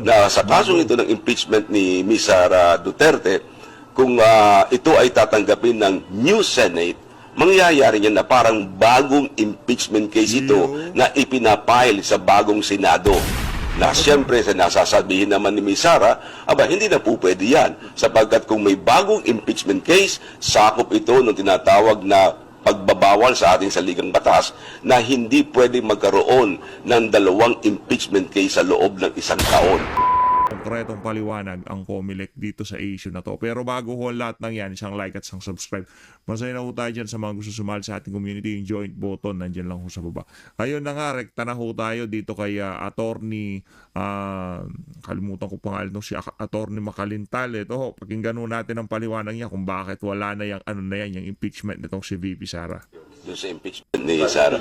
na sa kasong ito ng impeachment ni Ms. Sara Duterte, kung ito ay tatanggapin ng new Senate, mangyayari niyan na parang bagong impeachment case ito na ipinapile sa bagong Senado. Na siyempre, sa nasasabihin naman ni Ms. Sara, hindi na po pwede yan. Sapagkat kung may bagong impeachment case, sakop ito ng tinatawag na pagbabawal sa ating saligang batas na hindi pwede magkaroon ng dalawang impeachment case sa loob ng isang taon. Konkretong paliwanag ang COMELEC dito sa issue na to. Pero bago ho lahat ng yan, isang like at isang subscribe. Masaya na ho tayo dyan sa mga gusto sumali sa ating community. Yung joint button, nandyan lang ho sa baba. Ayun na nga, rekta na ho tayo dito kay attorney, kalimutan ko pangalan nung si attorney Makalintal. Ito ho, pakinggan ho natin ang paliwanag niya kung bakit wala na yung, yung impeachment nitong si VP Sara. Doon sa impeachment ni Sara.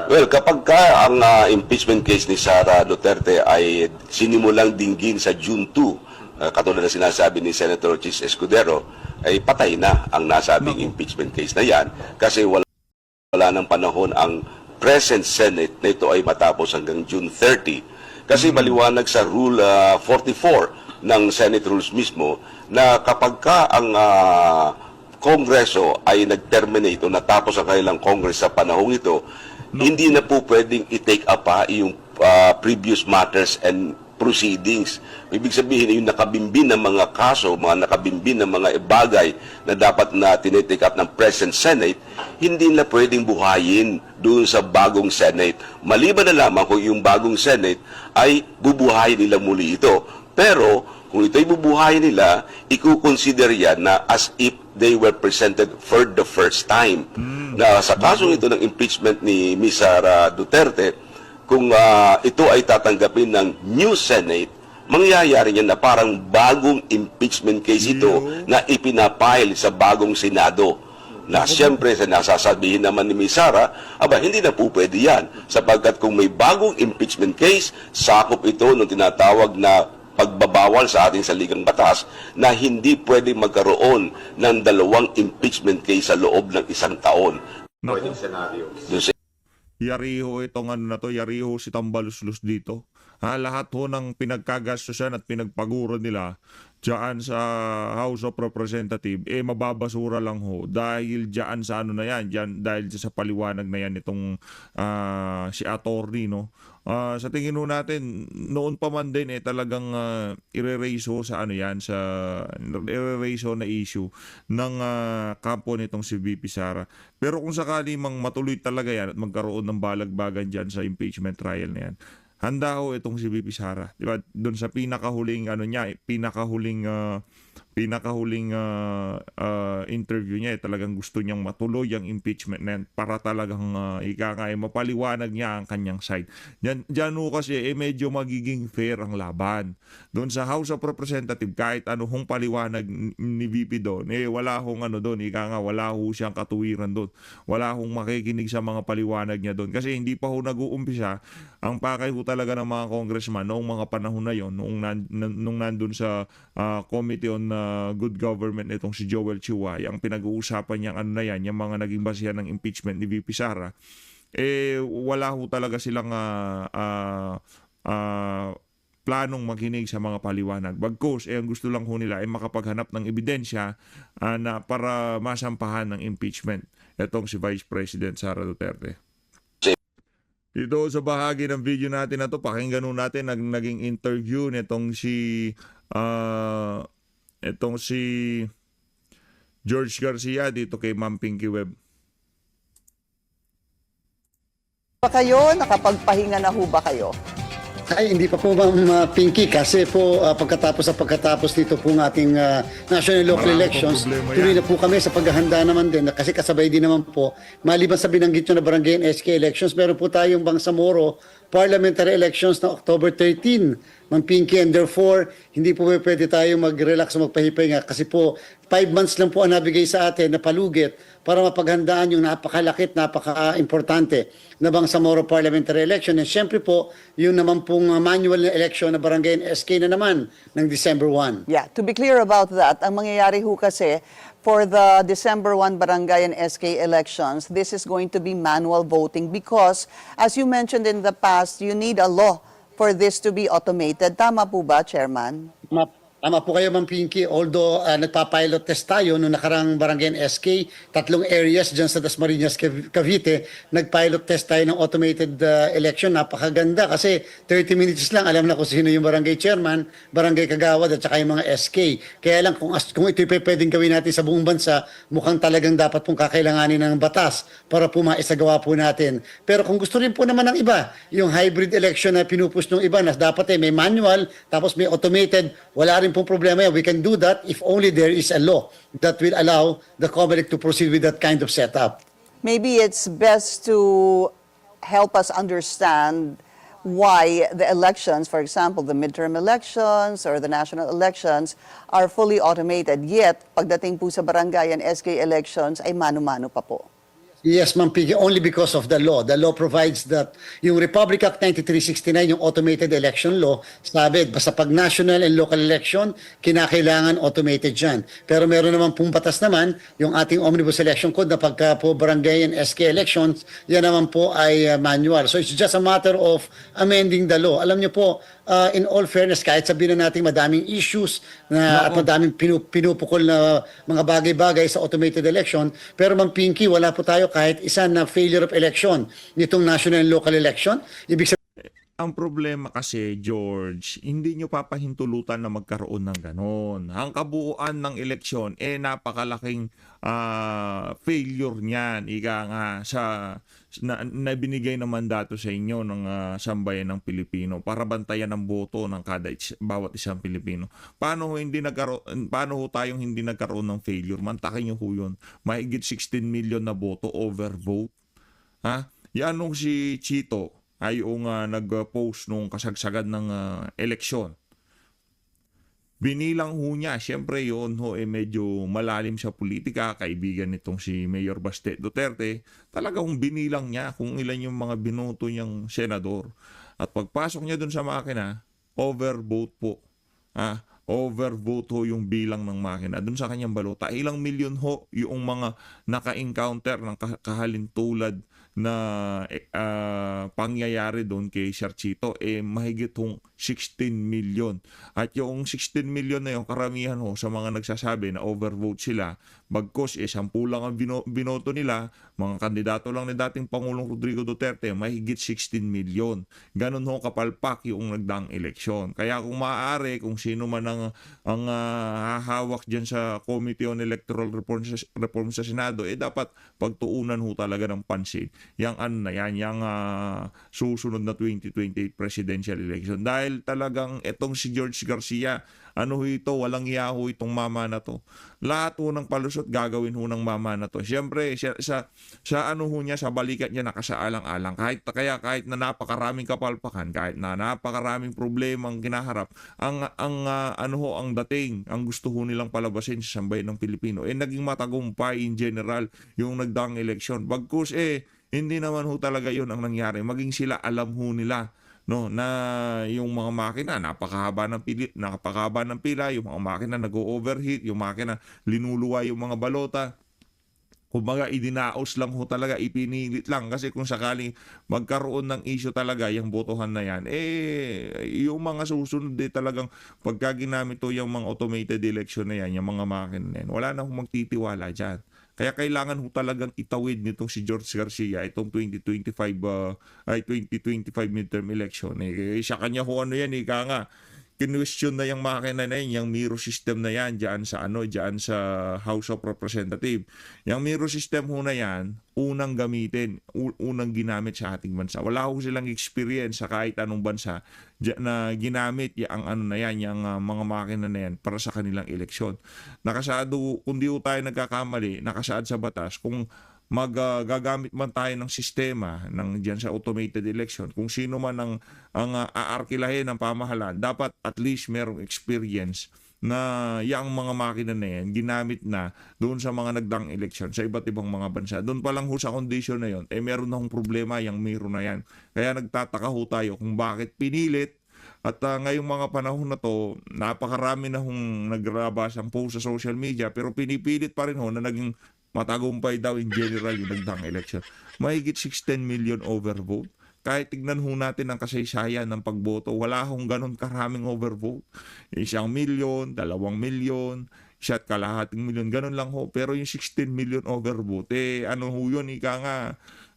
Well, kapag ang impeachment case ni Sara Duterte ay sinimulang dinggin sa June 2, katulad na sinasabi ni Senator Chis Escudero, ay patay na ang nasabing impeachment case na yan kasi wala ng panahon ang present Senate na ito ay matapos hanggang June 30. Kasi maliwanag sa Rule 44 ng Senate Rules mismo na kapag ang Kongreso ay nag-terminate o natapos ang kanilang Congress sa panahong ito, hindi na po pwedeng i-take up yung previous matters and proceedings. Ibig sabihin, yung nakabimbin ng mga kaso, mga nakabimbin ng mga bagay na dapat na tinitake up ng present Senate, hindi na pwedeng buhayin doon sa bagong Senate. Maliban na lamang kung yung bagong Senate ay bubuhayin nila muli ito. Pero, kung ito'y bubuhayin nila, ikukonsider yan na as if they were presented for the first time. Na sa kasong ito ng impeachment ni Ms. Sara Duterte, kung ito ay tatanggapin ng new Senate, mangyayari niyan na parang bagong impeachment case ito na ipinapile sa bagong Senado. Na siyempre, sa nasasabihin naman ni Ms. Sara, hindi na po pwede yan. Sapagkat kung may bagong impeachment case, sakop ito ng tinatawag na pagbabawal sa ating saligang batas na hindi pwede magkaroon ng dalawang impeachment case sa loob ng isang taon. Pwedeng senaryo. Yariho itong yariho si Tambaluslus dito. Lahat ho ng pinagkagastusan at pinagpaguro nila diyan sa House of Representatives, mababasura lang ho dahil diyan sa dahil sa paliwanag na yan itong si attorney, no? Sa tingin ho natin, noon pa man din talagang i-raise ho sa i-raise ho na issue ng kampo nitong si VP Sara. Pero kung sakali mang matuloy talaga yan at magkaroon ng balagbagan dyan sa impeachment trial na yan, handa ho itong si VP Sara. Diba? Doon sa pinakahuling interview niya, talagang gusto niyang matuloy ang impeachment na yan para talagang mapaliwanag niya ang kanyang side. Diyan ho kasi medyo magiging fair ang laban. Doon sa House of Representatives, kahit hong paliwanag ni VP doon, wala hong doon, wala ho siyang katuwiran doon. Wala hong makikinig sa mga paliwanag niya doon. Kasi hindi pa ho nag-uumpisa ang pakay ho talaga ng mga congressman noong mga panahon na yon, nung nandun sa Committee on Good Government nitong si Joel Chiway, ang pinag-uusapan niyang yung mga naging basihan ng impeachment ni VP Sara, wala ho talaga silang planong makinig sa mga paliwanag. Bagkus, ang gusto lang ho nila ay makapaghanap ng ebidensya na para masampahan ng impeachment itong si Vice President Sara Duterte. Dito sa bahagi ng video natin na to, pakinggan natin naging interview nitong si George Garcia dito kay Ma'am Pinky Webb. Ba kayo? Nakapagpahinga na ho ba kayo? Ay, hindi pa po Ma'am Pinky kasi po pagkatapos dito po ng ating national local elections, tuloy na po kami sa paghahanda naman din kasi kasabay din naman po, maliban sa binanggit nyo na barangay and SK elections, meron po tayong Bangsamoro parliamentary elections na October 13, Ma'am Pinky, and therefore, hindi po pwede tayo mag-relax o magpahipahinga kasi po, 5 months lang po ang nabigay sa atin na palugit para mapaghandaan yung napakalakit, napaka-importante na Bangsamoro parliamentary election. And syempre po, yung naman pong manual na election na barangay and SK na naman ng December 1. Yeah, to be clear about that, ang mangyayari ho kasi for the December 1 barangay and SK elections, this is going to be manual voting because, as you mentioned in the past, you need a law for this to be automated. Tama po ba, Chairman? Tama po kayo, Ma'am Pinky. Although nagpa-pilot test tayo noong nakarang barangay SK, 3 areas dyan sa Dasmariñas, Cavite, nag-pilot test tayo ng automated election. Napakaganda kasi 30 minutes lang, alam na kung sino yung barangay chairman, barangay kagawad at saka yung mga SK. Kaya lang kung ito pwedeng gawin natin sa buong bansa, mukhang talagang dapat pong kakailanganin ng batas para po maisagawa po natin. Pero kung gusto rin po naman ng iba, yung hybrid election na pinupush ng iba na dapat may manual tapos may automated, wala rin pong problema yan. We can do that if only there is a law that will allow the COMELEC to proceed with that kind of setup. Maybe it's best to help us understand why the elections, for example, the midterm elections or the national elections, are fully automated. Yet, pagdating po sa barangay and SK elections, ay mano-mano pa po. Yes, Ma'am Piggy, only because of the law. The law provides that yung Republic Act 9369, yung automated election law, sabi, basta pag national and local election, kinakailangan automated yan. Pero meron naman pong batas naman, yung ating Omnibus Election Code na pagka po barangay and SK elections, yan naman po ay manual. So it's just a matter of amending the law. Alam niyo po, in all fairness, kahit sabihin na natin madaming issues na, at madaming pinupukol na mga bagay-bagay sa automated election, pero Ma'am Pinky, wala po tayo kahit isa na failure of election nitong national and local election. Ibig sabihin, Ang problema kasi, George, hindi nyo papahintulutan na magkaroon ng ganon. Ang kabuuan ng eleksyon, napakalaking failure niyan. Ika nga, na binigay na mandato sa inyo ng sambayan ng Pilipino para bantayan ang boto ng bawat isang Pilipino. Paano ho tayong hindi nagkaroon ng failure? Mantakin nyo ho yun. Mahigit 16 million na boto overvote. Ha? Yan nung si Chito ay yung nag-post nung kasagsagan ng eleksyon. Binilang ho niya, siyempre yun ho medyo malalim sa politika, kaibigan nitong si Mayor Baste Duterte. Talagang binilang niya kung ilan yung mga binoto niyang senador. At pagpasok niya dun sa makina, overvote po. Overvote ho yung bilang ng makina dun sa kanyang balota. Ilang milyon ho yung mga naka-encounter ng kahalintulad na pangyayari doon kay Sir Chito, mahigit hong 16 million. At yung 16 million na yung karamihan ho sa mga nagsasabi na overvote sila, bagkos 10 lang ang binoto nila, mga kandidato lang ni dating Pangulong Rodrigo Duterte, mahigit 16 million. Ganun ho kapalpak yung nagdaang eleksyon. Kaya kung maaari, kung sino man ang hahawak dyan sa Committee on Electoral Reform sa Senado, dapat pagtuunan ho talaga ng pansin yung susunod na 2028 presidential election. Dahil talagang etong si George Garcia, walang yaho itong mama na to. Lahat ho ng palusot gagawin ho ng mama na to. Siyempre, sa sa balikat niya nakasaalang-alang. Kahit na napakaraming kapalpakan, kahit na napakaraming problemang kinaharap, ang dating, ang gusto ho nilang palabasin sa sambayan ng Pilipino, naging matagumpay in general yung nagdaang eleksyon. Bagkus hindi naman ho talaga yun ang nangyari. Maging sila alam ho nila na yung mga makina napakahaba ng pila, yung mga makina nag-overheat, yung makina linuluwa yung mga balota. Kumbaga idinaos lang ho talaga, ipinilit lang kasi kung sakaling magkaroon ng issue talaga yung botohan na yan, yung mga susunod talagang pagka ginamit to yung mga automated election na yan, yung mga makina na yan, wala na hong magtitiwala dyan. Kaya kailangan ho talagang itawid nitong si George Garcia itong 2025 midterm election. Siya kanya ho ika nga, kinwestiyon na yung makina na yan, yung Miro system na yan diyan sa House of Representatives. Yung Miro system ho na yan, unang ginamit sa ating bansa. Wala ho silang experience sa kahit anong bansa na ginamit yung mga makina na yan para sa kanilang eleksyon. Nakasaado, kung di ho tayo nagkakamali, nakasaad sa batas kung gagamit man tayo ng sistema diyan sa automated election, kung sino man ang aarkilahin ng pamahalaan, dapat at least merong experience na yung mga makina na yan ginamit na doon sa mga nagdaang eleksyon sa iba't ibang mga bansa. Doon pa lang ho sa condition na yon, meron na hong problema yung Miro na yan. Kaya nagtataka ho tayo kung bakit pinilit. At ngayong mga panahon na to, napakarami na hong nagrabas ang post sa social media, pero pinipilit pa rin ho na naging matagumpay daw in general yung nagdaang election. Mahigit 16 million overvote. kahit tignan ho natin ang kasaysayan ng pagboto, wala hong ganun karaming overvote. 1 milyon, 2 milyon, 1.5 milyon, ganun lang ho. Pero yung 16 million overvote, ano ho yun, ika nga,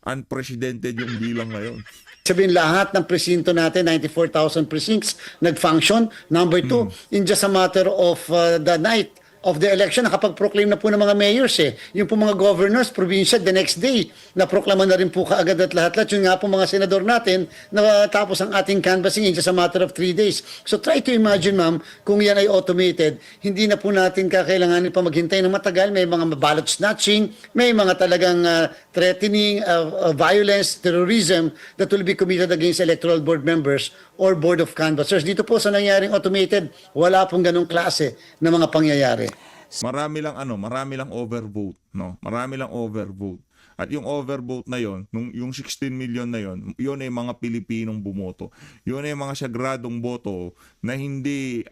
unprecedented yung bilang ngayon. Sabihin lahat ng presinto natin, 94,000 precincts, nag-function. Number two, in just a matter of the night of the election, nakapag-proclaim na po ng mga mayors Yung po mga governors, probinsya, the next day, naproklama na rin po kaagad at lahat-lahat. Yung nga po mga senador natin, na tapos ang ating canvassing in just a matter of 3 days. So try to imagine, ma'am, kung yan ay automated, hindi na po natin kakailanganin pa maghintay ng matagal. May mga ballot snatching, may mga talagang threatening, violence, terrorism that will be committed against electoral board members or board of canvassers. Dito po sa nangyaring automated, wala pong ganong klase ng mga pangyayari. Marami lang overvote, no? Marami lang overvote. At yung overvote na yon, yung 16 million na yon, yun ay mga Pilipinong bumoto. Yun ay mga sagradong boto na hindi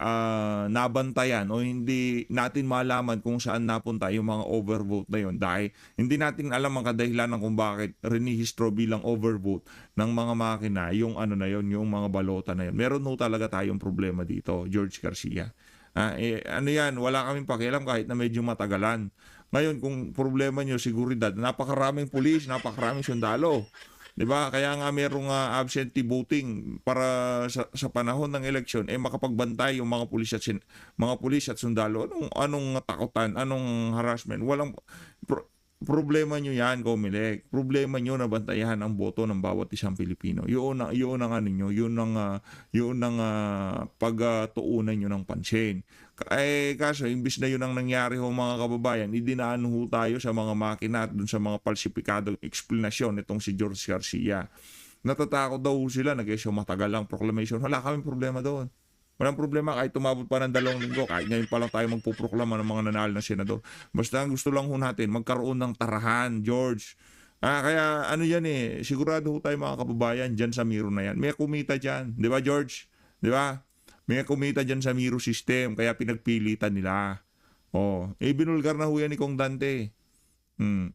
nabantayan o hindi natin malaman kung saan napunta yung mga overvote na yon. Dahil hindi natin alam ang kadahilanan kung bakit rinihistro bilang overvote ng mga makina yung yung mga balota na yon. Meron ho talaga tayong problema dito, George Garcia. Wala kaming pakialam kahit na medyo matagalan. Ngayon, kung problema nyo, seguridad, napakaraming pulis, napakaraming sundalo. 'Di ba? Kaya nga merong absentee voting para sa panahon ng eleksyon makapagbantay yung mga pulis at sundalo. Anong takutan, anong harassment? Walang problema nyo yan, Comelec. Problema nyo na bantayan ang boto ng bawat isang Pilipino. Yun ang pagtuunan nyo ng pansin. Kaso, imbis na yun ang nangyari ho mga kababayan, idinaan ho tayo sa mga makina at dun sa mga falsipikadong eksplanasyon itong si George Garcia. Natatakot daw sila, nag-isyo matagal lang proclamation. Wala kaming problema doon. Walang problema kahit tumabot pa ng 2 linggo, kahit ngayon pa lang tayo magpuproklama ng mga nanalo ng senador. Basta gusto lang ho natin magkaroon ng tarahan, George. Kaya sigurado ho tayo mga kababayan dyan sa Miro na yan. May kumita dyan, di ba George? Di ba? May kumita dyan sa Miro system, kaya pinagpilitan nila. Binulgar na ho yan ni Kong Dante.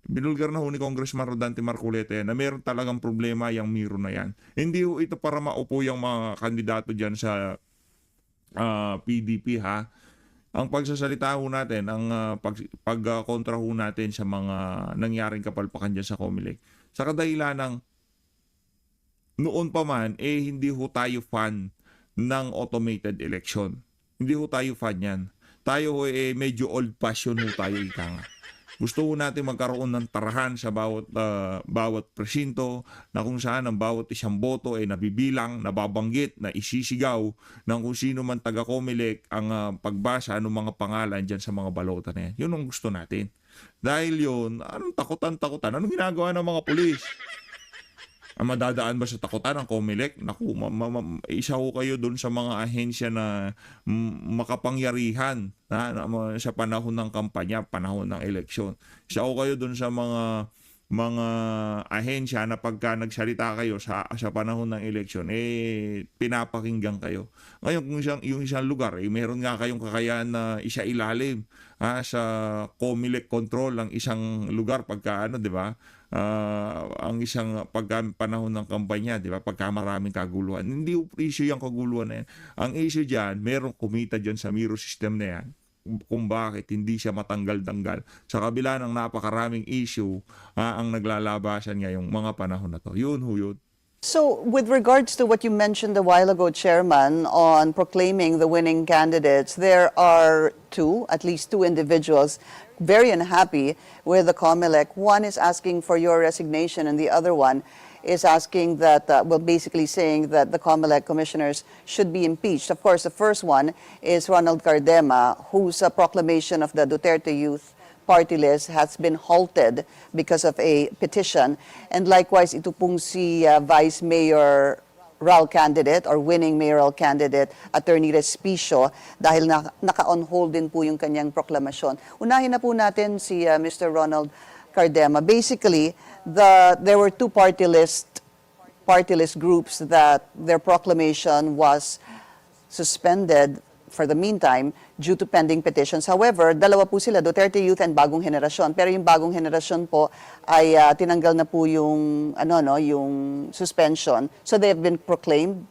Binulgar na ho ni Congressman Rodante Marcoleta yan, na meron talagang problema yung Miro na yan. Hindi ho ito para maupo yung mga kandidato dyan sa PDP Ang pagsasalita ho natin, ang pagkontra ho natin sa mga nangyaring kapalpakan dyan sa Comelec. Sa kadahilan ng noon pa man, hindi ho tayo fan ng automated election. Hindi ho tayo fan yan. Tayo ho medyo old fashion ho tayo ika nga. Gusto ho natin magkaroon ng tarahan sa bawat presinto na kung saan ang bawat isang boto nabibilang, nababanggit, na isisigaw ng kung sino man taga Comelec ang pagbasa ng mga pangalan dyan sa mga balota na yan. Yun ang gusto natin. Dahil yun, anong takutan? Anong ginagawa ng mga pulis? Madadaan ba sa takutan ang Comelec? Naku, isa ho kayo doon sa mga ahensya na makapangyarihan sa panahon ng kampanya, panahon ng eleksyon. Isa ho kayo doon sa mga ahensya na pagka nagsalita kayo sa panahon ng eleksyon, pinapakinggan kayo. Ngayon, kung yung isang lugar, meron nga kayong kakayahan na isa ilalim sa Comelec control ang isang lugar pagka di ba? Ang isang panahon ng kampanya, di ba? Pagka maraming kaguluhan. Hindi issue yung kaguluhan na yan. Ang issue dyan, merong kumita dyan sa Miro system na yan kung bakit hindi siya matanggal-tanggal. Sa kabila ng napakaraming issue ang naglalabasan ngayong mga panahon na to. Yun. So, with regards to what you mentioned a while ago, Chairman, on proclaiming the winning candidates, there are at least two individuals very unhappy with the COMELEC. One is asking for your resignation and the other one is asking that, basically saying that the COMELEC commissioners should be impeached. Of course, the first one is Ronald Cardema, whose proclamation of the Duterte Youth Party list has been halted because of a petition. And likewise, ito pong si Vice Mayor Ral candidate or winning mayoral candidate, Attorney Respicio, dahil naka-on hold din po yung kanyang proklamasyon. Unahin na po natin si Mr. Ronald Cardema. Basically, there were two party list groups that their proclamation was suspended for the meantime due to pending petitions. However, dalawa po sila, Duterte Youth and Bagong Henerasyon. Pero yung Bagong Henerasyon po ay tinanggal na po yung yung suspension. So they have been proclaimed.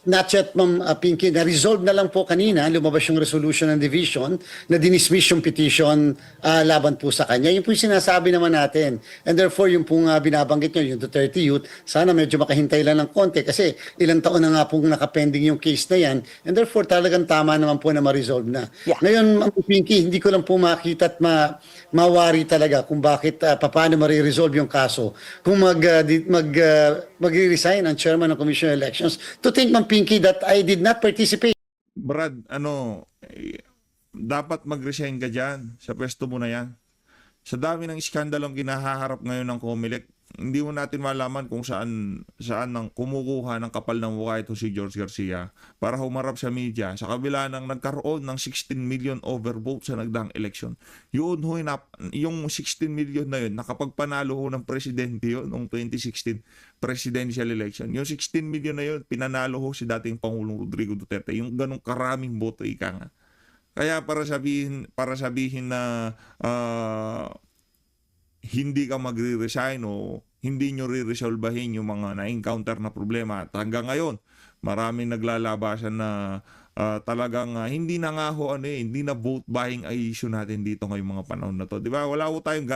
Not yet, Ma'am Pinky. Na-resolve na lang po kanina, lumabas yung resolution ng division na dinismiss yung petition laban po sa kanya. Yun po yung sinasabi naman natin. And therefore, yung pong binabanggit nyo, yung Duterte Youth, sana medyo makahintay lang ng konti kasi ilang taon na nga pong nakapending yung case na yan. And therefore, talagang tama naman po na ma-resolve na. Yeah. Ngayon, Ma'am Pinky, hindi ko lang po makita at mawari talaga kung bakit paano mariresolve yung kaso kung magre-resign ang chairman ng Commission on Elections. To think, Ma'am Pinky, that I did not participate. Brad, dapat mag-resign ka dyan sa pwesto mo na yan. Sa dami ng iskandalong kinahaharap ngayon ng COMELEC, hindi mo natin malaman kung saan nang kumukuha ng kapal ng mukha ito si George Garcia para humarap sa media sa kabila ng nagkaroon ng 16 million overvote sa nagdaang eleksyon. Yung 16 million na yun, nakapagpanalo ho ng presidente yun noong 2016 presidential election. Yung 16 million na yun, pinanalo ho si dating Pangulong Rodrigo Duterte. Yung ganong karaming boto, ika nga. Kaya para sabihin na hindi ka magre-resign o hindi nyo re-resolvahin yung mga na-encounter na problema. At hanggang ngayon, maraming naglalabasan na talagang hindi na nga ho, hindi na vote buying ay issue natin dito ngayong mga panahon na to. Di ba? Wala ho tayong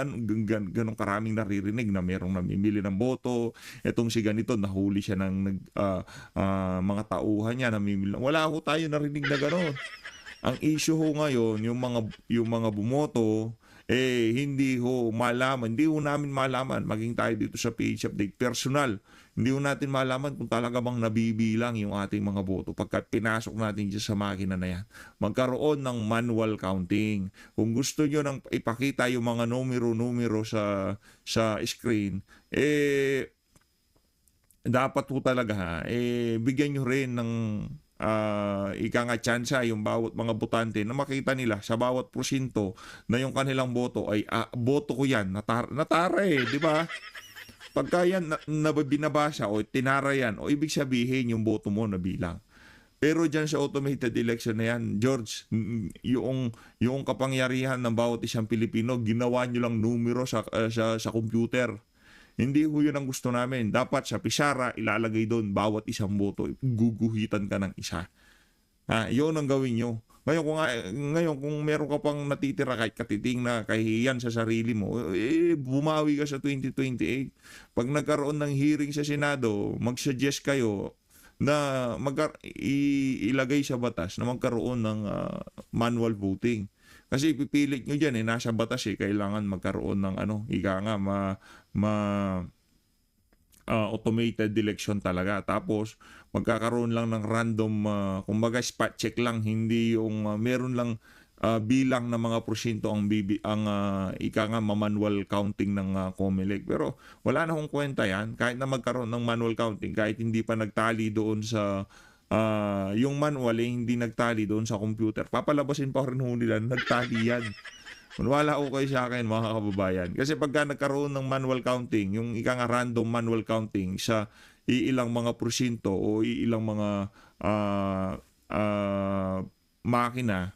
ganong karaming naririnig na merong namimili ng boto. Etong si ganito, nahuli siya ng mga tauhan niya, namimili. Wala ho tayo narinig na ganon. Ang issue ho ngayon, yung mga bumoto, hindi ho namin malaman, maging tayo dito sa PH Update, personal, hindi ho natin malaman kung talaga bang nabibilang yung ating mga boto pagkat pinasok natin dyan sa makina na yan. Magkaroon ng manual counting. Kung gusto nyo nang ipakita yung mga numero sa screen, dapat po talaga, bigyan nyo rin ng ika nga tsansa yung bawat mga botante na makita nila sa bawat porsyento na yung kanilang boto ay boto ko yan, natara di ba? Pagka yan na binabasa o tinara yan, o ibig sabihin yung boto mo na bilang. Pero dyan sa automated election na yan, George, yung kapangyarihan ng bawat isang Pilipino, ginawa nyo lang numero sa computer. Hindi ho yun ang gusto namin. Dapat sa pisara, ilalagay doon bawat isang boto. Guguhitan ka ng isa. Yun ang gawin nyo. Ngayon kung meron ka pang natitira kahit katiting na kahihiyan sa sarili mo, bumawi ka sa 2028. Pag nagkaroon ng hearing sa Senado, mag-suggest kayo na ilagay sa batas na magkaroon ng manual voting. Kasi ipipilit nyo dyan, nasa batas kailangan magkaroon ng automated election talaga. Tapos, magkakaroon lang ng random, kumbaga spot check lang, hindi yung meron lang bilang ng mga porsyento ang manual counting ng COMELEC. Pero wala na akong kwenta yan, kahit na magkaroon ng manual counting, kahit hindi pa nagtali doon sa yung manual hindi nagtali doon sa computer, papalabasin pa rin ho nila nagtali yan. Wala ko kayo sa akin mga kababayan, kasi pagka nagkaroon ng manual counting, yung random manual counting sa iilang mga porsyento o iilang mga makina,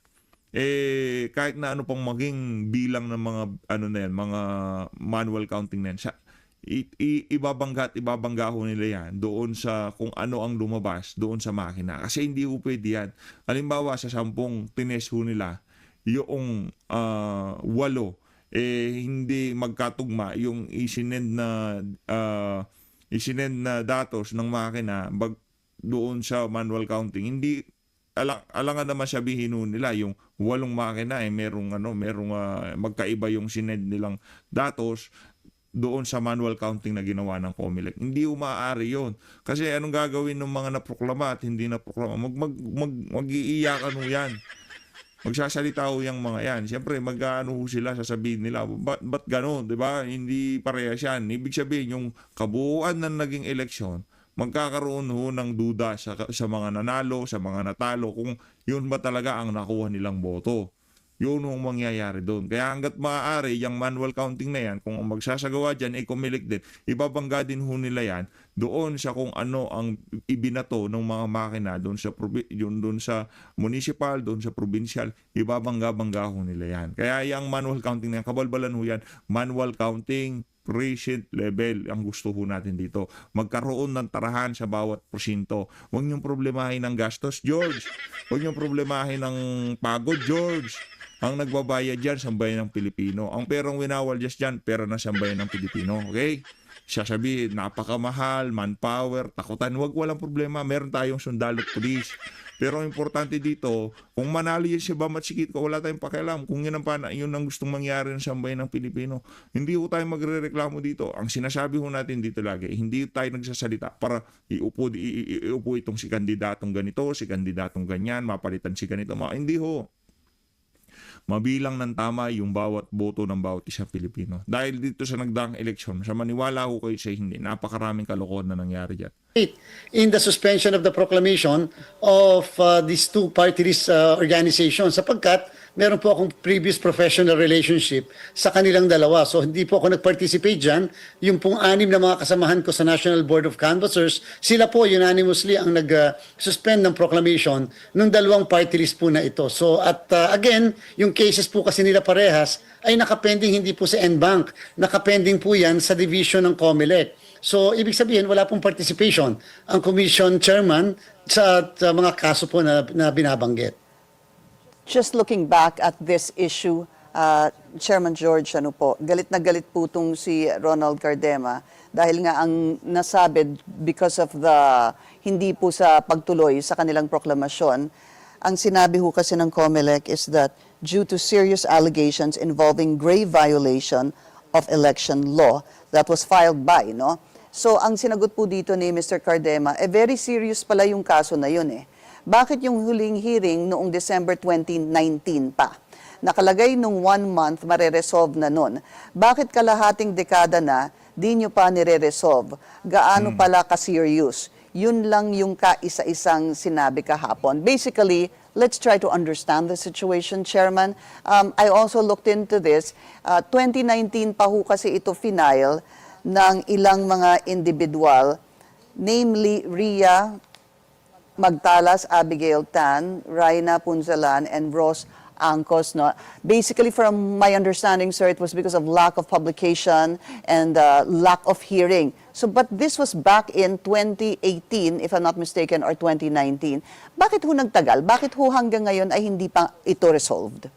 kahit na ano pang maging bilang ng mga mga manual counting na yan, ibabangga ho nila yan doon sa kung ano ang lumabas doon sa makina. Kasi hindi ho pwede yan. Halimbawa, sa 10 tines ho nila, yung 8, hindi magkatugma yung isinend na datos ng makina doon sa manual counting. Hindi alangan naman sabihin ho nila yung 8 makina merong magkaiba yung sinend nilang datos doon sa manual counting na ginawa ng COMELEC. Hindi maaari yun. Kasi anong gagawin ng mga naproklama at hindi naproklama? Mag-iiyakan ho yan. Magsasalita ho yung mga yan. Siyempre, sila, sasabihin nila, ba't gano'n? Diba? Hindi parehas yan. Ibig sabihin, yung kabuuan ng naging eleksyon, magkakaroon ho ng duda sa mga nanalo, sa mga natalo, kung yun ba talaga ang nakuha nilang boto. Yun ang mangyayari doon. Kaya hanggat maaari, yung manual counting na yan, kung magsasagawa dyan, COMELEC din, ibabangga din ho nila yan doon sa kung ano ang ibinato ng mga makina doon sa doon sa municipal, doon sa provincial, ibabangga-bangga ho nila yan. Kaya yung manual counting na yan, kabalbalan ho yan, manual counting, precinct level ang gusto ho natin dito. Magkaroon ng tarahan sa bawat presinto. Huwag niyong problemahin ng gastos, George. Huwag niyong problemahin ng pagod, George. Ang nagbabayad dyan, sambayan ng Pilipino. Ang perang winawalyas dyan, pera ng sambayan ng Pilipino. Okay? Sasabihin, napakamahal, manpower, takutan. Walang problema. Meron tayong sundalo at pulis. Pero ang importante dito, kung manalo yan si Bam at si Kiko, wala tayong pakialam. Kung yun ang gustong mangyari ng sambayan ng Pilipino, hindi ho tayo magre-reklamo dito. Ang sinasabi ho natin dito lagi, hindi tayo nagsasalita para iupo itong si kandidatong ganito, si kandidatong ganyan, mapalitan si ganito. Hindi ho. Mabilang ng tama yung bawat boto ng bawat isang Pilipino. Dahil dito sa nagdaang eleksyon, sa maniwala ko kayo sa hindi, napakaraming kalokohan na nangyari dyan. In the suspension of the proclamation of these two party list organizations sapagkat meron po akong previous professional relationship sa kanilang dalawa. So hindi po ako nag-participate dyan. Yung pong 6 na mga kasamahan ko sa National Board of Canvassers, sila po unanimously ang nag-suspend ng proclamation ng dalawang party list po na ito. So at again, yung cases po kasi nila parehas ay nakapending hindi po sa NBank. Nakapending po yan sa division ng COMELEC. So, ibig sabihin, wala pong participation ang commission chairman sa mga kaso po na binabanggit. Just looking back at this issue, Chairman George, galit na galit po itong si Ronald Cardema dahil nga ang nasabi because of the hindi po sa pagtuloy sa kanilang proklamasyon, ang sinabi ho kasi ng COMELEC is that due to serious allegations involving grave violation of election law that was filed by, no? So, ang sinagot po dito ni Mr. Cardema, very serious pala yung kaso na yun eh. Bakit yung huling hearing noong December 2019 pa? Nakalagay nung 1 month, mareresolve na nun. Bakit kalahating dekada na, di nyo pa nire-resolve? Gaano pala ka-serious? Yun lang yung kaisa-isang sinabi kahapon. Basically, let's try to understand the situation, Chairman. I also looked into this. 2019 pa ho kasi ito final ng ilang mga individual, namely Ria Magtalas, Abigail Tan, Raina Punzalan, and Ross Angcos. No? Basically, from my understanding, sir, it was because of lack of publication and lack of hearing. So, but this was back in 2018, if I'm not mistaken, or 2019. Bakit ho nagtagal? Bakit ho hanggang ngayon ay hindi pa ito resolved?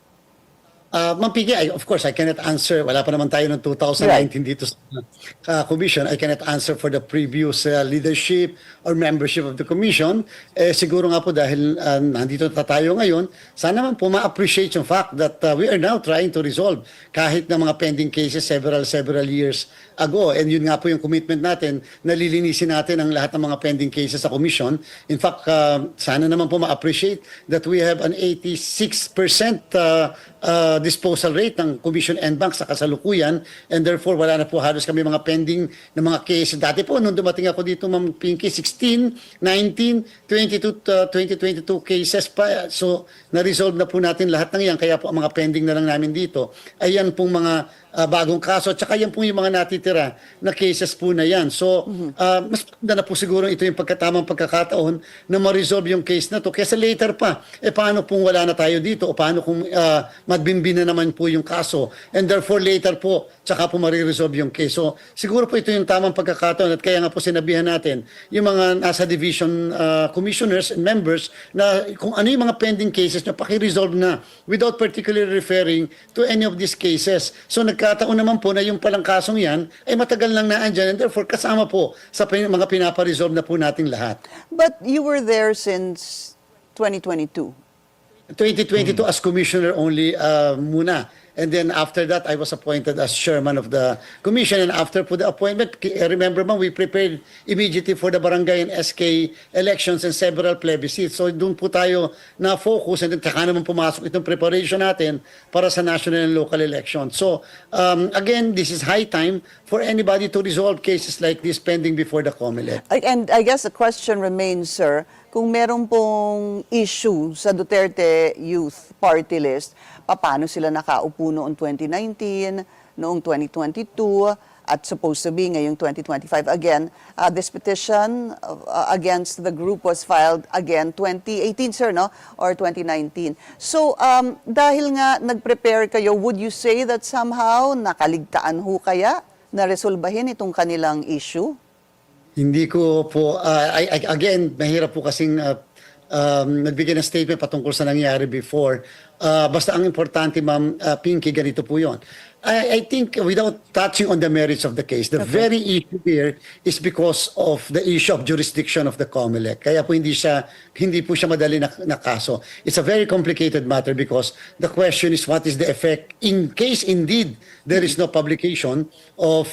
Ma'am Piggy, of course, I cannot answer. Wala pa naman tayo ng 2019 dito sa commission. I cannot answer for the previous leadership or membership of the commission. Siguro nga po dahil nandito tayo ngayon, sana naman po ma-appreciate yung fact that we are now trying to resolve kahit na mga pending cases several years ago. And yun nga po yung commitment natin, nalilinisin natin ang lahat ng mga pending cases sa commission. In fact, sana naman po ma-appreciate that we have an 86% disposal rate ng Commission NBank sa kasalukuyan, and therefore wala na po halos kami mga pending na mga cases. Dati po nung dumating ako dito, Ma'am Pinky, 16, 19, 2022 cases pa. So na-resolve na po natin lahat ng yan, kaya po ang mga pending na lang namin dito ayan pong mga bagong kaso, at saka yan po yung mga natitira na cases po na yan. So, mas maganda na po siguro ito yung tamang pagkakataon na ma-resolve yung case na to. Kesa later pa, paano kung wala na tayo dito, o paano kung magbimbi na naman po yung kaso, and therefore later po, tsaka po ma-resolve yung case. So, siguro po ito yung tamang pagkakataon, at kaya nga po sinabihan natin yung mga nasa division commissioners and members na kung ano yung mga pending cases na paki-resolve na without particularly referring to any of these cases. So, nagkataon naman po na yung palang kasong yan ay matagal lang naandyan, and therefore kasama po sa mga pinapa-resolve na po nating lahat. But you were there since 2022. 2022 as commissioner only muna. And then after that, I was appointed as chairman of the commission. And after po the appointment, remember ba, we prepared immediately for the barangay and SK elections and several plebiscites. So doon po tayo na-focus, and then saka naman pumasok itong preparation natin para sa national and local elections. So again, this is high time for anybody to resolve cases like this pending before the COMELEC. And I guess the question remains, sir, kung meron pong issue sa Duterte Youth Party List, paano sila nakaupo noong 2019, noong 2022, at supposed to be ngayong 2025. Again, this petition against the group was filed again 2018, sir, no? Or 2019. So, dahil nga nag-prepare kayo, would you say that somehow nakaligtaan ho kaya na resolbahin itong kanilang issue? Hindi ko po, again, mahirap po kasing nagbigay ng statement patungkol sa nangyari before. Basta ang importante, Ma'am Pinky, ganito po yun. I think without touching on the merits of the case, the very issue here is because of the issue of jurisdiction of the COMELEC. Kaya po hindi po siya madali na kaso. It's a very complicated matter because the question is what is the effect in case indeed there is no publication of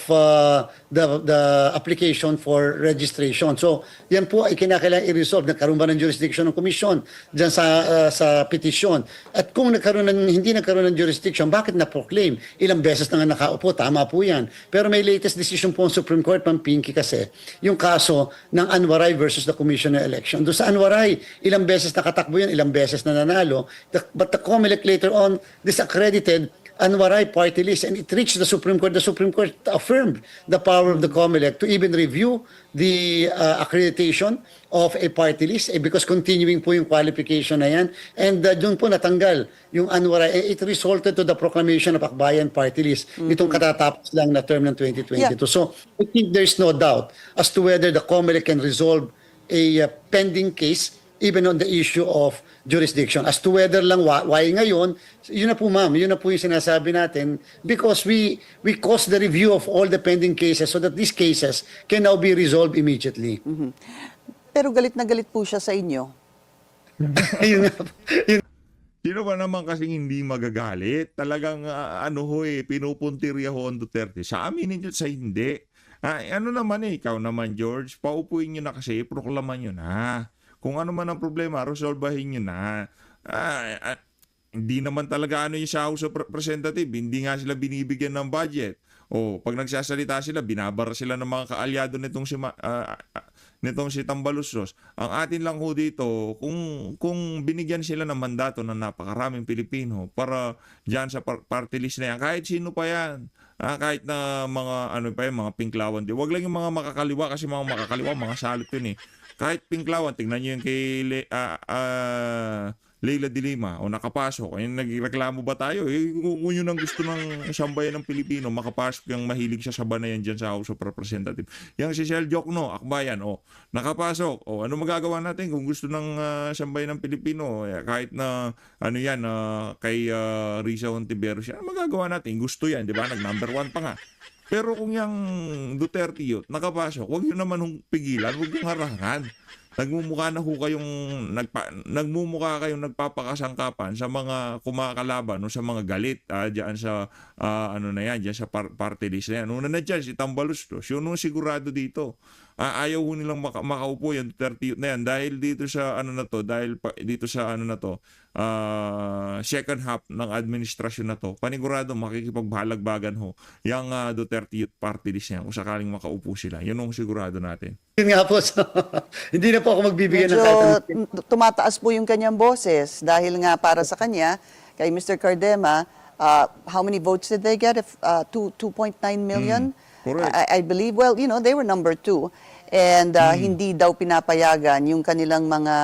the application for registration. So yan po ay kinakailangan i-resolve. Nagkaroon ba ng jurisdiction ng komisyon dyan sa petisyon? At kung hindi nagkaroon ng jurisdiction, bakit na-proclaim? Ilang beses na nga nakaupo, tama po yan. Pero may latest decision po ng Supreme Court, Ma'am Pinky, kasi yung kaso ng Anwaray versus the Commission on Election. Doon sa Anwaray, ilang beses nakatakbo yan, ilang beses na nanalo. But the COMELEC later on disaccredited Anwaray party list and it reached the Supreme Court. The Supreme Court affirmed the power of the COMELEC to even review the accreditation of a party list because continuing po yung qualification na yan. And doon po natanggal yung Anwaray. It resulted to the proclamation of Akbayan party list nitong katatapos lang na term ng 2022. Yeah. So I think there's no doubt as to whether the COMELEC can resolve a pending case even on the issue of jurisdiction. As to whether lang why ngayon, yun na po ma'am, yun na po yung sinasabi natin because we caused the review of all the pending cases so that these cases can now be resolved immediately. Pero galit na galit po siya sa inyo. Yun nga po. Sino ba naman kasing hindi magagalit? Talagang pinupuntirya ho ang Duterte. Sa amin ninyo, sa hindi. Ano naman ikaw naman George, paupuin nyo na kasi, proklaman nyo na. Kung ano man ang problema, resolbahin nyo na. Hindi naman talaga yung sa House of Representative, hindi nga sila binibigyan ng budget. O pag nagsasalita sila, binabara sila ng mga kaalyado nitong si Tambaluslos. Ang atin lang ho dito, kung binigyan sila ng mandato ng napakaraming Pilipino para diyan sa party list na yan, kahit sino pa yan, kahit na mga mga pinklawan, wag lang yung mga makakaliwa kasi mga makakaliwa, mga salot yun eh. Kahit pinklawan, tingnan nyo yung kay Leila de Lima o nakapasok. Ayun, nagreklamo ba tayo? Kung yun ang gusto ng sambayan ng Pilipino, makapasok yung mahilig siya sa banayan dyan sa House of Representatives. Yang si Sel Jokno, Akbayan, nakapasok. Ano magagawa natin kung gusto ng sambayan ng Pilipino? Kahit na kay Risa Hontiveros, ano magagawa natin? Gusto yan, di ba? Nag-number 1 pa nga. Pero kung yung Duterte yun, nakapasok, huwag yun naman pigilan, huwag yung harangan. Nagmumukha kayong nagpapakasangkapan sa mga kumakalaban o sa mga galit diyan sa diyan sa party list na yan. Una na dyan, si Tambaluslos, yun sigurado dito. Ayaw ho nilang makaupo yung 30 na yan dahil dito sa second half ng administrasyon na to, panigurado makikipagbahalagbagan ho yung Duterte Youth Party list niya kung sakaling makaupo sila. Yun ang sigurado natin. Yun nga po. So, hindi na po ako magbibigyan ng Medyo tumataas po yung kanyang boses dahil nga para sa kanya, kay Mr. Cardema, how many votes did they get? 2.9 million? Correct. I believe, well, they were number 2. And hindi daw pinapayagan yung kanilang mga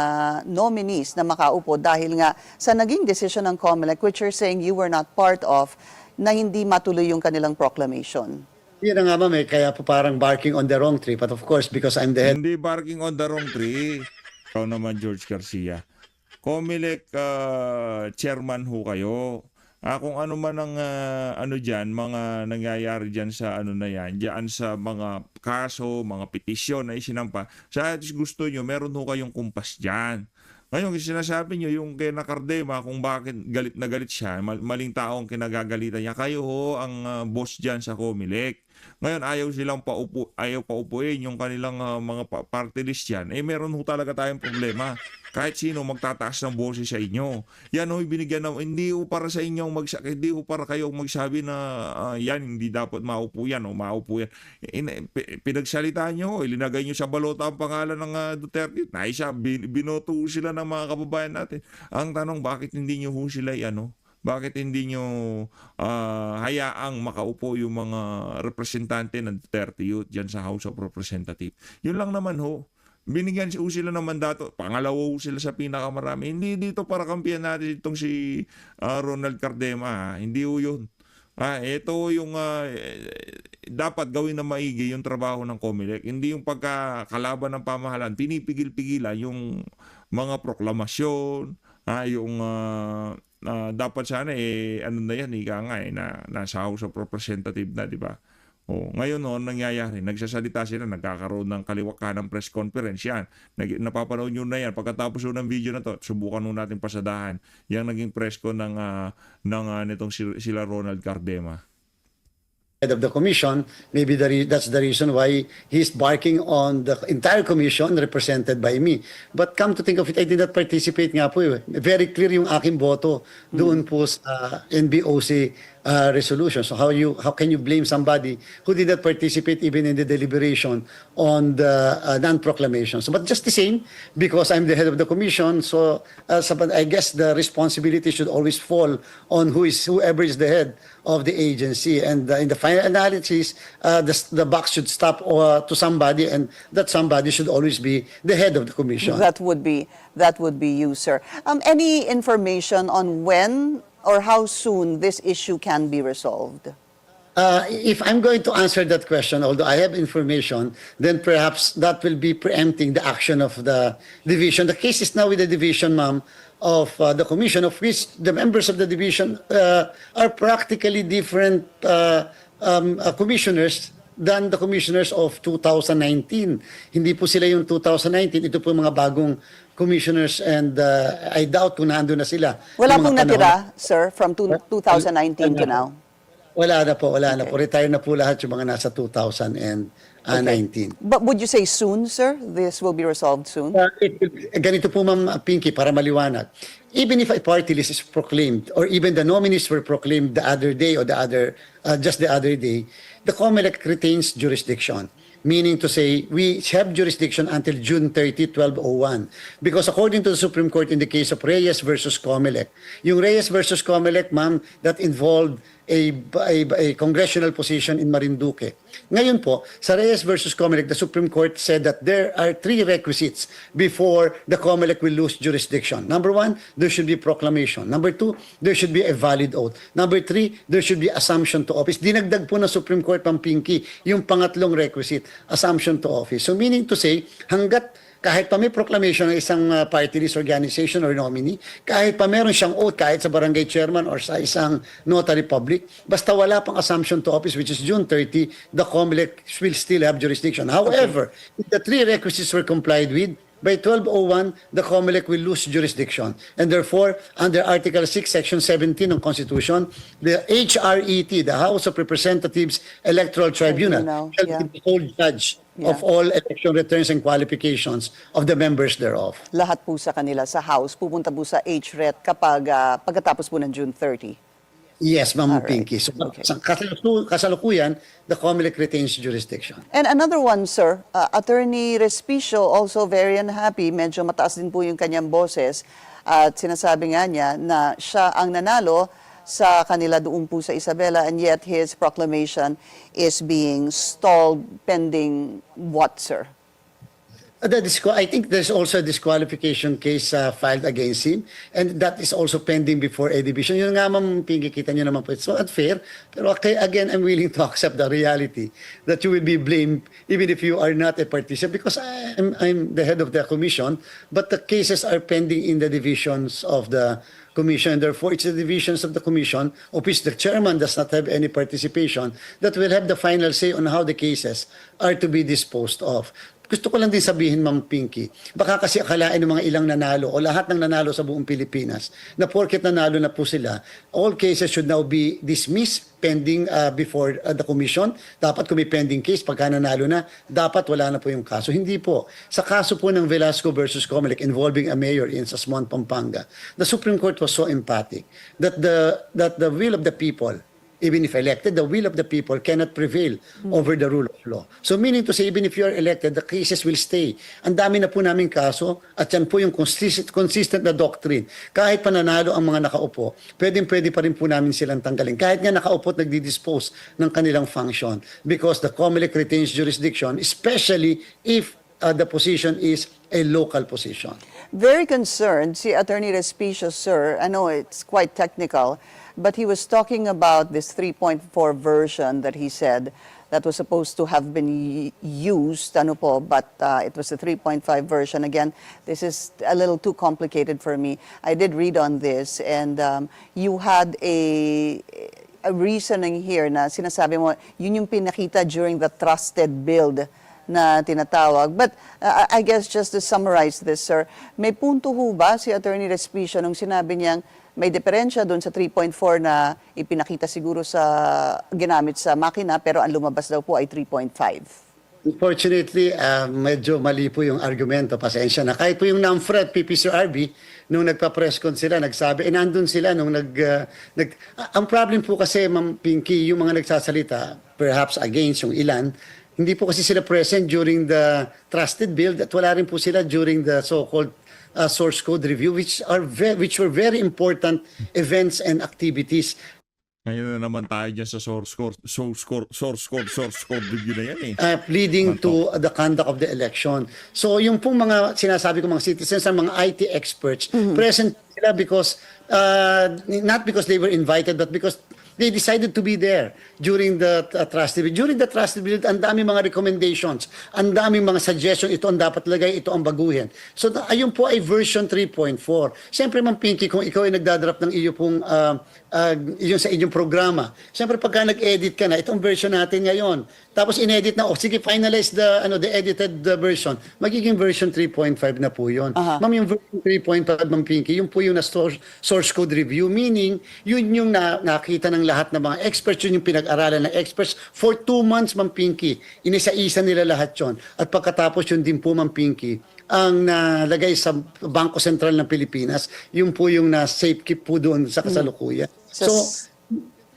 nominees na makaupo dahil nga sa naging decision ng COMELEC, which you're saying you were not part of, na hindi matuloy yung kanilang proclamation. Yun na nga ma'am, kaya po parang barking on the wrong tree. But of course, because I'm the head. Hindi barking on the wrong tree. Ikaw naman, George Garcia. COMELEC chairman ho kayo. Kung ano man ang mga nangyayari diyan sa diyan sa mga kaso, mga petisyon na isinampa. Sa gusto nyo, meron ho kayong kumpas diyan. Ngayon, sinasabi nyo yung kay Cardema kung bakit galit na galit siya, maling tao ang kinagagalitan niya. Kayo ho ang boss diyan sa COMELEC. Ngayon, ayaw paupuin yung kanilang mga party list yan. Meron ho talaga tayong problema. Kahit sino magtataas ng boses sa inyo. Yan ho, binigyan ng, hindi ho para sa inyong hindi ho para kayong magsabi na yan, hindi dapat maupo yan o maupo yan. Pinagsalitaan nyo, ilinagay nyo sa balota ang pangalan ng Duterte. Naisa, binoto sila ng mga kababayan natin. Ang tanong, bakit hindi nyo ho sila bakit hindi nyo hayaang makaupo yung mga representante ng Duterte Youth dyan sa House of Representatives? Yun lang naman ho. Binigyan sila ng mandato. Pangalawa ho sila sa pinakamarami. Hindi dito para kampiyan natin itong si Ronald Cardema. Ha? Hindi ho yun. Ito yung dapat gawin na maigi yung trabaho ng COMELEC. Hindi yung pagkakalaban ng pamahalaan. Pinipigil-pigilan yung mga proklamasyon, yung dapat sana ano na yan, ika nga na nasa House of Representatives na, di ba? Ngayon nangyayari, nagsasalita sila, nagkakaroon ng kaliwakanan press conference yan. Napapanood nyo na yan. Pagkatapos ng video na to, subukan nyo natin pasadahan yung naging press con ng nitong sila Ronald Cardema. Head of the commission, maybe that's the reason why he's barking on the entire commission represented by me. But come to think of it, I did not participate nga po. Very clear yung aking boto doon po sa NBOC resolution. So how can you blame somebody who did not participate even in the deliberation on the non-proclamation? So, but just the same, because I'm the head of the commission, so I guess the responsibility should always fall on whoever is the head of the agency. And in the final analysis, the buck should stop to somebody, and that somebody should always be the head of the commission. That would be you, sir. Any information on when or how soon this issue can be resolved? If I'm going to answer that question, although I have information, then perhaps that will be preempting the action of the division. The case is now with the division, ma'am, of the commission, of which the members of the division are practically different commissioners than the commissioners of 2019. Hindi po sila yung 2019, ito po yung mga bagong commissioners, and I doubt kung nandun na sila. Wala Yung pong mga natira, sir, from 2019 to now? Wala na po. Retire na po lahat yung mga nasa 2019. But would you say soon, sir? This will be resolved soon? Ganito po, Ma'am Pinky, para maliwanag. Even if a party list is proclaimed, or even the nominees were proclaimed the other day or just the other day, the COMELEC retains jurisdiction. Meaning to say, we have jurisdiction until June 30, 1201. Because according to the Supreme Court in the case of Reyes versus Comelec, yung Reyes versus Comelec, ma'am, that involved a congressional position in Marinduque. Ngayon po, sa Reyes versus Comelec, the Supreme Court said that there are 3 requisites before the Comelec will lose jurisdiction. Number 1, there should be proclamation. Number 2, there should be a valid oath. Number 3, there should be assumption to office. Dinagdag po ng Supreme Court, Ma'am Pinky, yung pangatlong requisite, assumption to office. So meaning to say, hanggat kahit pa may proclamation ng isang party list organization or nominee, kahit pa meron siyang oath, kahit sa barangay chairman or sa isang notary public, basta wala pang assumption to office, which is June 30, the COMELEC will still have jurisdiction. However, if the 3 requisites were complied with, by 1201, the COMELEC will lose jurisdiction. And therefore, under Article 6, Section 17 ng Constitution, the HRET, the House of Representatives Electoral Tribunal, shall be the sole judge of all election returns and qualifications of the members thereof. Lahat po sa kanila sa House, pupunta po sa HRET pagkatapos po ng June 30. Yes, Ma'am Alright. Pinky. So, Okay. sa kasalukuyan, the COMELEC retains jurisdiction. And another one, sir, Attorney Respicio, also very unhappy, medyo mataas din po yung kanyang boses, at sinasabi nga niya na siya ang nanalo sa kanila doon po sa Isabela, and yet his proclamation is being stalled pending what, sir? I think there's also a disqualification case filed against him, and that is also pending before a division. Yun nga, Ma'am Pinky, kita nyo naman po, it's so unfair. Pero okay, again, I'm willing to accept the reality that you will be blamed even if you are not a participant, because I'm the head of the commission, but the cases are pending in the divisions of the commission, and therefore it's the divisions of the commission, of which the chairman does not have any participation, that will have the final say on how the cases are to be disposed of. Gusto ko lang din sabihin, Ma'am Pinky, baka kasi akalain ng mga ilang nanalo o lahat ng nanalo sa buong Pilipinas na porket nanalo na po sila, all cases should now be dismissed pending before the commission. Dapat kung may pending case, pagka nanalo na, dapat wala na po yung kaso. Hindi po. Sa kaso po ng Velasco versus Comelec involving a mayor in Sasmuan, Pampanga, the Supreme Court was so emphatic that the will of the people even if elected, the will of the people cannot prevail over the rule of law. So meaning to say, even if you are elected, the cases will stay. Ang dami na po naming kaso at yan po yung consistent na doctrine. Kahit pananalo ang mga nakaupo, pwede pa rin po namin silang tanggalin. Kahit nga nakaupo at nagdi-dispose ng kanilang function because the COMELEC retains jurisdiction, especially if the position is a local position. Very concerned, si Attorney Respicio, sir. I know it's quite technical, but he was talking about this 3.4 version that he said that was supposed to have been used, but it was the 3.5 version. Again, this is a little too complicated for me. I did read on this, and you had a reasoning here na sinasabi mo, yun yung pinakita during the trusted build na tinatawag. But I guess just to summarize this, sir, may punto ho ba si Attorney Respicio nung sinabi niyang may diferensya doon sa 3.4 na ipinakita siguro sa ginamit sa makina pero ang lumabas daw po ay 3.5? Unfortunately, medyo mali po yung argumento. Pasensya na. Kahit po yung NAMFRED, PPCRB, nung nagpa-press con sila, nagsabi, nandun sila nung ang problem po kasi, Ma'am Pinky, yung mga nagsasalita, perhaps against yung ilan, hindi po kasi sila present during the trusted build at wala rin po sila during the so-called source code review, which were very important events and activities. Ngayon na naman tayo dyan sa source code review na yan Leading to the conduct of the election. So yung pong mga sinasabi ko mga citizens ang mga IT experts, present sila because, not because they were invited, but because they decided to be there during the trusted build. During the trusted build, ang daming mga recommendations, ang daming mga suggestions, ito ang dapat lagay, ito ang baguhin. So ayun po ay version 3.4. Siyempre, Ma'am Pinky, kung ikaw ay nagdadrap ng iyo pong yung sa inyong programa, siyempre pagka nag-edit ka na, itong version natin ngayon, tapos inedit na, sige, finalize the edited version, magiging version 3.5 na po yun. Ma'am, yung version 3.5, Ma'am Pinky, yun po yung na source code review, meaning yun yung nakita ng lahat ng mga experts, yun yung pinag-aralan ng experts for 2 months, Ma'am Pinky. Inisa-isa nila lahat yun. At pagkatapos yun din po, Ma'am Pinky, ang nalagay sa Bangko Sentral ng Pilipinas, yun po yung na-safekeep po doon sa kasalukuyan. So,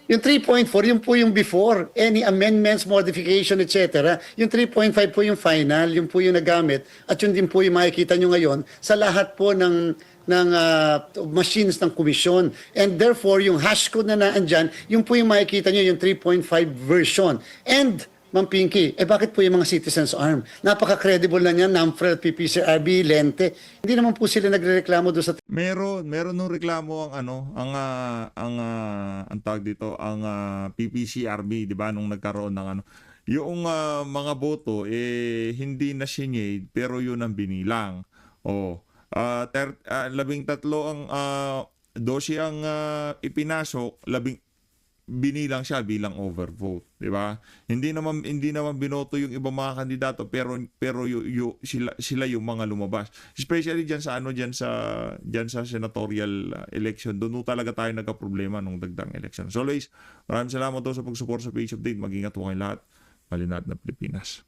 yung 3.4, yun po yung before, any amendments, modification, etc. Yung 3.5 po yung final, yun po yung nagamit, at yun din po yung makikita nyo ngayon sa lahat po ng machines ng komisyon. And therefore, yung hash code na naandyan, yun po yung makikita nyo, yung 3.5 version. And, Ma'am Pinky, bakit po yung mga Citizens Arm? Napaka-credible na niyan, NAMFRED, PPCRB, Lente. Hindi naman po sila nagrereklamo doon sa... Meron nung reklamo ang tawag dito, ang PPCRB, di ba, nung nagkaroon ng yung mga boto hindi na sinyade pero yun ang binilang. 13 ang 12 ang ipinasok, binilang siya bilang overvote, di ba? Hindi naman binoto yung ibang mga kandidato pero sila yung mga lumabas. Especially diyan sa senatorial election. Doon talaga tayo nagka-problema nung dagdang election. So, Luis, maraming salamat sa pag-support sa Page Update. Mag-ingat po kayo lahat. Malinad na Pilipinas.